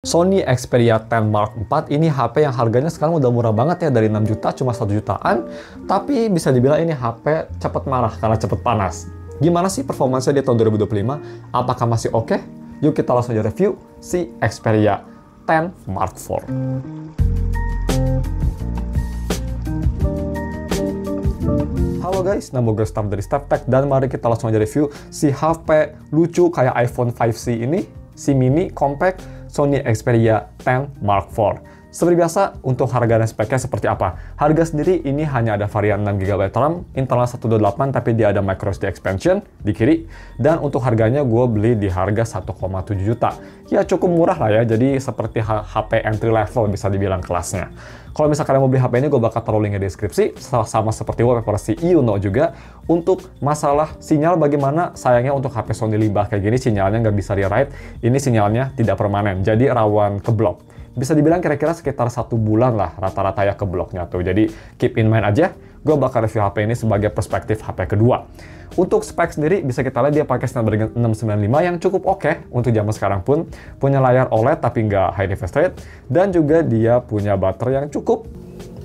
Sony Xperia 10 Mark IV ini HP yang harganya sekarang udah murah banget ya, dari 6 juta cuma 1 jutaan, tapi bisa dibilang ini HP cepet marah karena cepet panas. Gimana sih performanya di tahun 2025? Apakah masih oke? Yuk kita langsung aja review si Xperia 10 Mark IV. Halo guys, nama gue Staff dari StaffTech dan mari kita langsung aja review si HP lucu kayak iPhone 5C ini, si mini compact Sony Xperia 10 Mark IV. Seperti biasa, untuk harga dan speknya seperti apa? Harga sendiri ini hanya ada varian 6GB RAM, internal 128 tapi dia ada microSD expansion di kiri. Dan untuk harganya gue beli di harga 1,7 juta. Ya cukup murah lah ya, jadi seperti HP entry level bisa dibilang kelasnya. Kalau misalkan kalian mau beli HP ini, gue bakal taruh linknya di deskripsi, sama seperti wallpaper si Yuno juga. Untuk masalah sinyal bagaimana, sayangnya untuk HP Sony limbah kayak gini, sinyalnya nggak bisa di-write, ini sinyalnya tidak permanen, jadi rawan keblok. Bisa dibilang kira-kira sekitar 1 bulan lah rata-rata ya kebloknya tuh, jadi keep in mind aja, gue bakal review HP ini sebagai perspektif HP kedua. Untuk spek sendiri bisa kita lihat dia pakai Snapdragon 695 yang cukup oke untuk zaman sekarang pun. Punya layar OLED tapi nggak high refresh rate. Dan juga dia punya baterai yang cukup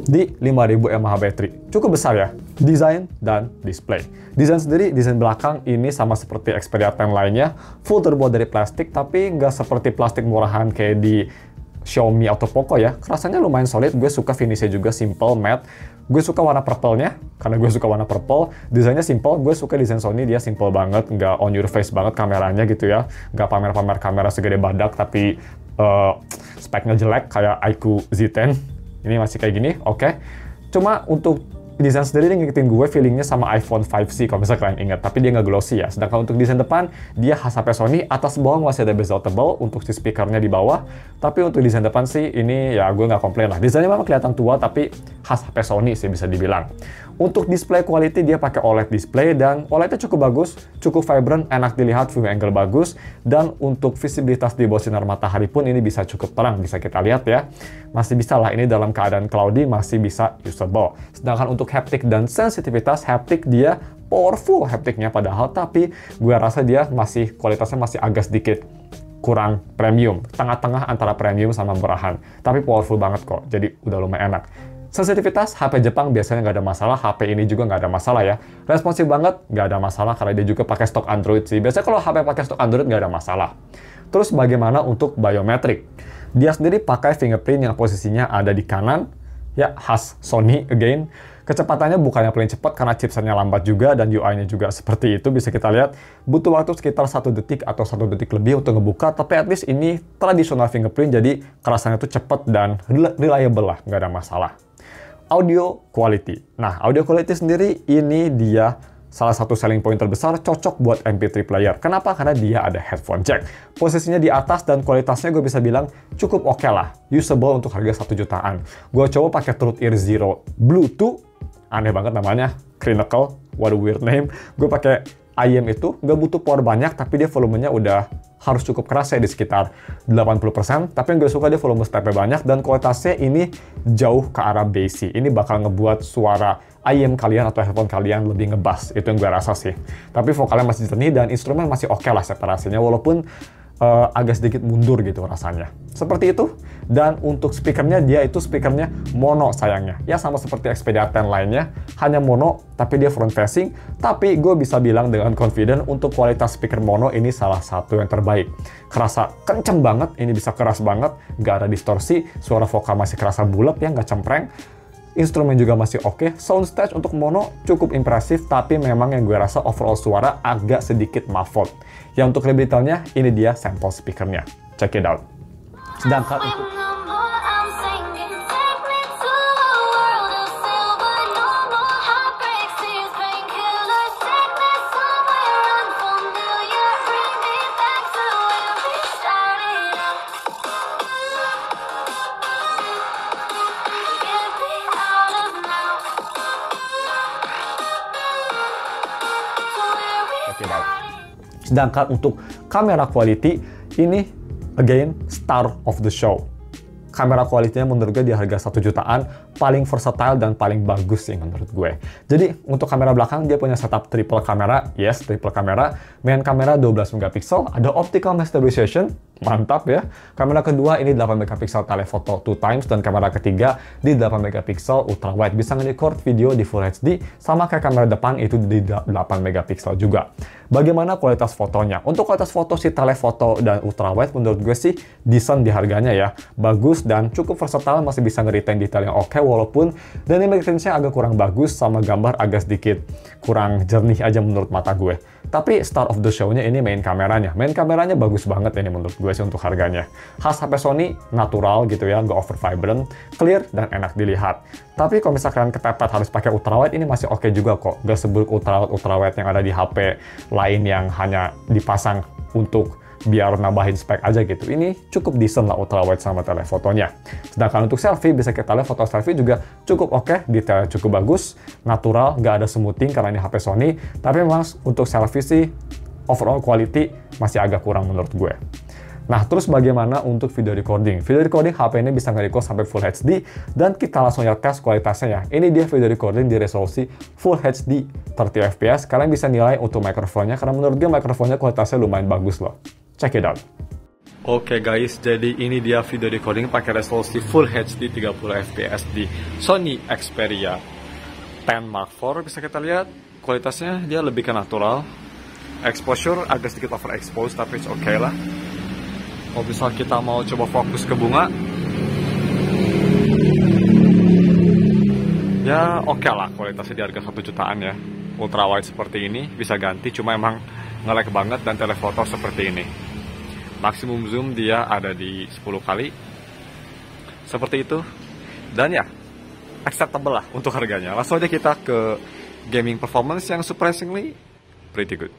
di 5000 mAh baterai. Cukup besar ya. Desain dan display. Desain sendiri, desain belakang ini sama seperti Xperia 10 lainnya. Full terbuat dari plastik tapi nggak seperti plastik murahan kayak di Xiaomi atau Poco ya. Rasanya lumayan solid. Gue suka finishnya juga simple, matte. Gue suka warna purple-nya, karena gue suka warna purple. Desainnya simple, gue suka desain Sony, dia simple banget, nggak on your face banget kameranya gitu ya. Nggak pamer-pamer kamera segede badak, tapi speknya jelek kayak iQOO Z10. Ini masih kayak gini, oke. Cuma untuk desain sendiri dia ngikutin gue feelingnya sama iPhone 5C kalau misalnya kalian ingat, tapi dia nggak glossy ya. Sedangkan untuk desain depan, dia khas HP Sony, atas bawah masih ada bezel tebal untuk si speakernya di bawah. Tapi untuk desain depan sih, ini ya gue nggak komplain lah. Desainnya memang kelihatan tua, tapi khas HP Sony sih bisa dibilang. Untuk display quality, dia pakai OLED display dan OLED-nya cukup bagus, cukup vibrant, enak dilihat, view angle bagus. Dan untuk visibilitas di bawah sinar matahari pun ini bisa cukup terang, bisa kita lihat ya. Masih bisa lah, ini dalam keadaan cloudy masih bisa usable. Sedangkan untuk haptic dan sensitivitas, haptic dia powerful hapticnya padahal, tapi gue rasa dia masih kualitasnya masih agak sedikit kurang premium, tengah-tengah antara premium sama murahan, tapi powerful banget kok, jadi udah lumayan enak. Sensitivitas, HP Jepang biasanya nggak ada masalah, HP ini juga nggak ada masalah ya. Responsif banget, nggak ada masalah karena dia juga pakai stok Android sih. Biasanya kalau HP pakai stok Android nggak ada masalah. Terus bagaimana untuk biometrik? Dia sendiri pakai fingerprint yang posisinya ada di kanan, ya khas Sony again. Kecepatannya bukannya paling cepat karena chipsetnya lambat juga dan UI-nya juga seperti itu, bisa kita lihat. Butuh waktu sekitar 1 detik atau 1 detik lebih untuk ngebuka, tapi at least ini tradisional fingerprint, jadi kerasannya tuh cepat dan reliable lah, nggak ada masalah. Audio quality. Nah, audio quality sendiri ini dia salah satu selling point terbesar, cocok buat MP3 player. Kenapa? Karena dia ada headphone jack. Posisinya di atas dan kualitasnya gue bisa bilang cukup oke lah. Usable untuk harga 1 jutaan. Gue coba pakai Truth Ear Zero Bluetooth. Aneh banget namanya. Crinacle. What a weird name. Gue pakai IM itu, nggak butuh power banyak, tapi dia volumenya udah harus cukup keras ya, di sekitar 80%. Tapi yang gue suka dia volume stepnya banyak, dan kualitasnya ini jauh ke arah bassy. Ini bakal ngebuat suara IM kalian atau headphone kalian lebih ngebass. Itu yang gue rasa sih. Tapi vokalnya masih jernih, dan instrumen masih oke lah separasinya, walaupun agak sedikit mundur gitu rasanya. Seperti itu. Dan untuk speakernya, dia itu speakernya mono sayangnya. Ya sama seperti Xperia 10 lainnya, hanya mono, tapi dia front facing. Tapi gue bisa bilang dengan confident untuk kualitas speaker mono ini salah satu yang terbaik. Kerasa kenceng banget, ini bisa keras banget, nggak ada distorsi, suara vokal masih kerasa bulat ya, nggak cempreng. Instrumen juga masih oke. Soundstage untuk mono cukup impresif, tapi memang yang gue rasa overall suara agak sedikit muffled. Yang untuk lebih detailnya, ini dia sampel speakernya. Check it out. Sedangkan untuk kamera quality, ini again star of the show. Kamera kualitinya menurut gue di harga 1 jutaan paling versatile dan paling bagus sih menurut gue. Jadi untuk kamera belakang dia punya setup triple kamera, yes triple kamera, main kamera 12 megapiksel, ada optical mass stabilization, mantap ya. Kamera kedua ini 8 megapiksel telephoto 2 times dan kamera ketiga di 8 megapiksel ultra wide, bisa nge-record video di Full HD sama kayak kamera depan itu di 8 megapiksel juga. Bagaimana kualitas fotonya? Untuk kualitas foto si telephoto dan ultra wide menurut gue sih decent di harganya ya, bagus dan cukup versatile, masih bisa nge-retain detail yang oke walaupun dynamic range-nya agak kurang bagus sama gambar agak sedikit kurang jernih aja menurut mata gue. Tapi star of the show-nya ini main kameranya. Main kameranya bagus banget ini menurut gue sih untuk harganya. Khas HP Sony, natural gitu ya, nggak over vibrant, clear, dan enak dilihat. Tapi kalau misalkan kepepet harus pakai ultrawide, ini masih oke juga kok. Nggak seburuk ultrawide yang ada di HP lain yang hanya dipasang untuk biar nambahin spek aja gitu. Ini cukup decent lah ultrawide sama telefotonya. Sedangkan untuk selfie, bisa kita lihat foto selfie juga cukup oke, detail cukup bagus, natural, nggak ada smoothing karena ini HP Sony. Tapi memang untuk selfie sih, overall quality masih agak kurang menurut gue. Nah, terus bagaimana untuk video recording? Video recording HP ini bisa nge-record sampai Full HD, dan kita langsung lihat tes kualitasnya ya. Ini dia video recording di resolusi Full HD 30 fps. Kalian bisa nilai untuk mikrofonnya, karena menurut gue mikrofonnya kualitasnya lumayan bagus loh. Check it out. Oke guys, jadi ini dia video recording pakai resolusi Full HD 30 fps di Sony Xperia 10 Mark IV. Bisa kita lihat kualitasnya dia lebih ke natural. Exposure agak sedikit overexposed tapi it's okay lah. Kalau misal kita mau coba fokus ke bunga, ya oke lah kualitasnya di harga 1 jutaan ya. Ultra wide seperti ini bisa ganti, cuma emang nge-lag banget, dan telefoto seperti ini. Maksimum zoom dia ada di 10 kali. Seperti itu. Dan ya, acceptable lah untuk harganya. Langsung aja kita ke gaming performance yang surprisingly pretty good.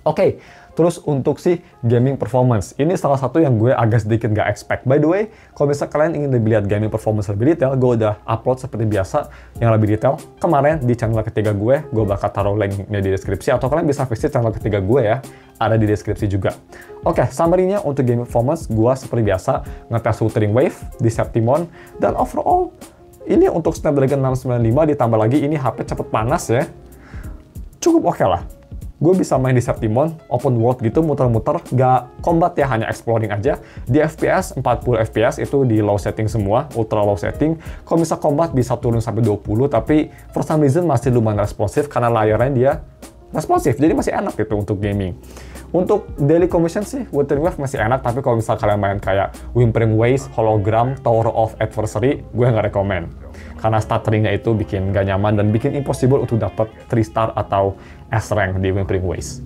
Oke, terus untuk si gaming performance, ini salah satu yang gue agak sedikit gak expect. By the way, kalau misalnya kalian ingin lebih lihat gaming performance lebih detail, gue udah upload seperti biasa yang lebih detail kemarin di channel ketiga gue bakal taruh linknya di deskripsi, atau kalian bisa visit channel ketiga gue ya, ada di deskripsi juga. Oke, summary-nya untuk gaming performance, gue seperti biasa ngetes Wuthering Wave di Septimon, dan overall, ini untuk Snapdragon 695 ditambah lagi ini HP cepet panas ya, cukup oke lah. Gue bisa main di Septimon, open world gitu, muter-muter, gak combat ya, hanya exploring aja. Di FPS, 40 FPS itu di low setting semua, ultra low setting. Kalau misal combat bisa turun sampai 20, tapi for some reason masih lumayan responsif karena layarnya dia responsif, jadi masih enak gitu untuk gaming. Untuk daily commission sih, Wuthering Wave masih enak, tapi kalau misal kalian main kayak Whimpering Waves, Hologram, Tower of Adversary, gue nggak rekomen. Karena stutteringnya itu bikin gak nyaman dan bikin impossible untuk dapat 3 star atau S-rank di Whimpering Waves.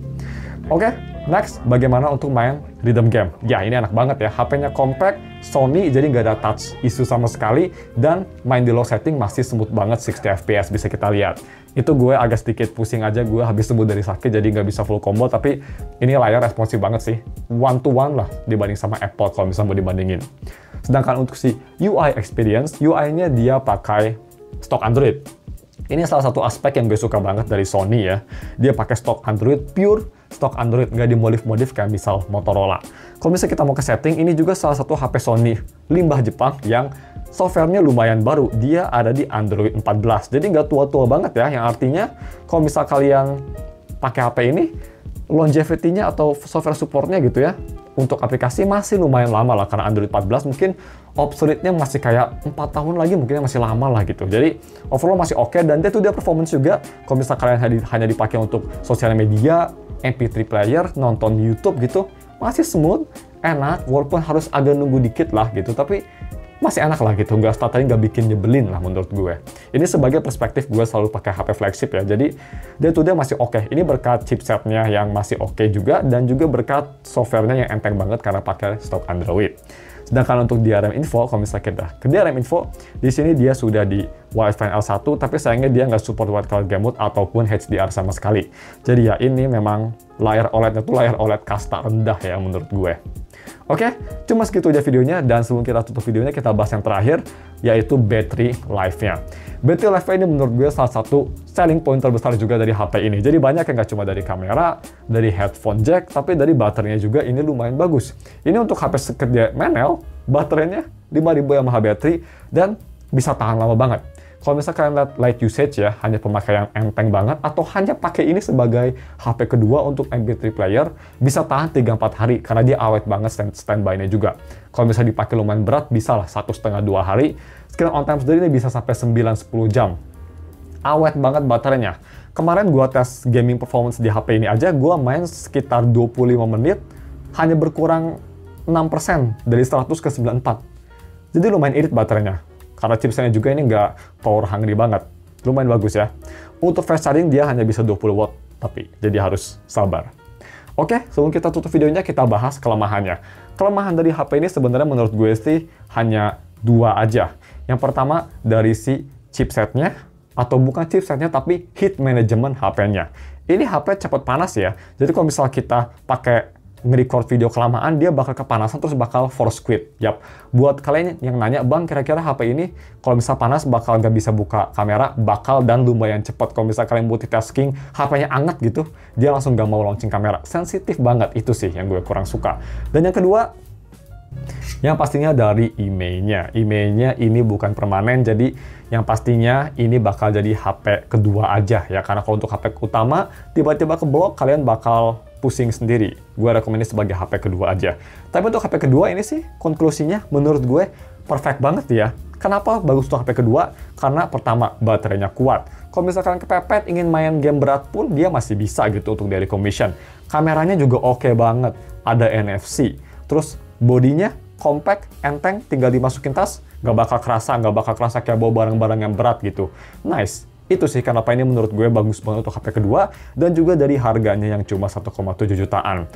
Oke, next, bagaimana untuk main rhythm game? Ya, ini enak banget ya, HP-nya compact, Sony, jadi nggak ada touch isu sama sekali, dan main di low setting masih smooth banget, 60 fps bisa kita lihat. Itu gue agak sedikit pusing aja, gue habis sembuh dari sakit, jadi nggak bisa full combo, tapi ini layar responsif banget sih, one to one lah dibanding sama Apple kalau misalnya mau dibandingin. Sedangkan untuk si UI experience, UI-nya dia pakai stok Android. Ini salah satu aspek yang gue suka banget dari Sony ya. Dia pakai stok Android, pure stok Android, nggak dimodif-modif kayak misal Motorola. Kalau misalnya kita mau ke setting, ini juga salah satu HP Sony limbah Jepang yang softwarenya lumayan baru. Dia ada di Android 14, jadi nggak tua-tua banget ya. Yang artinya, kalau misal kalian pakai HP ini, longevity-nya atau software supportnya gitu ya, untuk aplikasi masih lumayan lama lah, karena Android 14 mungkin obsolete-nya masih kayak 4 tahun lagi, mungkin masih lama lah gitu. Jadi overall masih oke, dan dia performance juga. Kalau misalnya kalian hanya dipakai untuk sosial media, MP3 player, nonton YouTube gitu, masih smooth, enak, walaupun harus agak nunggu dikit lah gitu, tapi masih enak lah gitu, nggak stuttering, nggak bikin nyebelin lah menurut gue. Ini sebagai perspektif gue selalu pakai HP flagship ya, jadi dia masih oke. Ini berkat chipsetnya yang masih oke juga, dan juga berkat softwarenya yang enteng banget karena pakai stok Android. Sedangkan untuk DRM info, kalau misalnya kita ke DRM info, di sini dia sudah di Wi-Fi L1, tapi sayangnya dia nggak support Wide Color Game Mode ataupun HDR sama sekali. Jadi ya ini memang layar OLED-nya tuh layar OLED kasta rendah ya menurut gue. Oke, cuma segitu aja videonya, dan sebelum kita tutup videonya, kita bahas yang terakhir, yaitu battery life-nya. Battery life-nya ini menurut gue salah satu selling point terbesar juga dari HP ini. Jadi banyak yang nggak cuma dari kamera, dari headphone jack, tapi dari baterainya juga ini lumayan bagus. Ini untuk HP segede Menel, baterainya 5000 mAh battery, dan bisa tahan lama banget. Kalau misalnya kalian lihat light usage ya, hanya pemakaian enteng banget, atau hanya pakai ini sebagai HP kedua untuk MP3 player, bisa tahan 3-4 hari, karena dia awet banget standby-nya juga. Kalau misalnya dipakai lumayan berat, bisa lah 1,5-2 hari. Screen on time sendiri ini bisa sampai 9-10 jam. Awet banget baterainya. Kemarin gua tes gaming performance di HP ini aja, gua main sekitar 25 menit, hanya berkurang 6% dari 100 ke 94. Jadi lumayan irit baterainya. Karena chipsetnya juga ini nggak power hungry banget. Lumayan bagus ya. Untuk fast charging dia hanya bisa 20 watt, tapi jadi harus sabar. Oke, sebelum kita tutup videonya, kita bahas kelemahannya. Kelemahan dari HP ini sebenarnya menurut gue sih hanya 2 aja. Yang pertama dari si chipsetnya, atau bukan chipsetnya tapi heat management HP-nya. Ini HP cepat panas ya. Jadi kalau misal kita pakai nge-record video kelamaan, dia bakal kepanasan terus bakal force quit. Yap, buat kalian yang nanya, bang kira-kira HP ini kalau misal panas bakal nggak bisa buka kamera, bakal dan lumayan cepat. Kalau misal kalian multitasking, HP-nya anget gitu, dia langsung nggak mau launching kamera. Sensitif banget, itu sih yang gue kurang suka. Dan yang kedua, yang pastinya dari emailnya. Emailnya ini bukan permanen, jadi yang pastinya ini bakal jadi HP kedua aja ya. Karena kalau untuk HP utama, tiba-tiba keblok, kalian bakal pusing sendiri. Gue rekomendasi sebagai HP kedua aja. Tapi untuk HP kedua ini sih, konklusinya menurut gue perfect banget ya. Kenapa bagus untuk HP kedua? Karena pertama, baterainya kuat. Kalau misalkan kepepet ingin main game berat pun, dia masih bisa gitu untuk daily commission. Kameranya juga oke banget. Ada NFC. Terus bodinya compact, enteng, tinggal dimasukin tas, nggak bakal kerasa kayak bawa barang-barang yang berat gitu. Nice. Itu sih kenapa ini menurut gue bagus banget untuk HP kedua, dan juga dari harganya yang cuma 1,7 jutaan.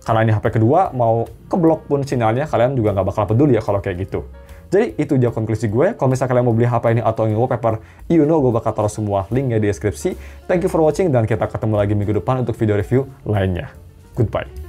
Karena ini HP kedua, mau keblok pun sinyalnya, kalian juga nggak bakal peduli ya kalau kayak gitu. Jadi itu dia konklusi gue. Kalau misalnya kalian mau beli HP ini atau ingin wallpaper, you know gue bakal taruh semua linknya di deskripsi. Thank you for watching, dan kita ketemu lagi minggu depan untuk video review lainnya. Goodbye.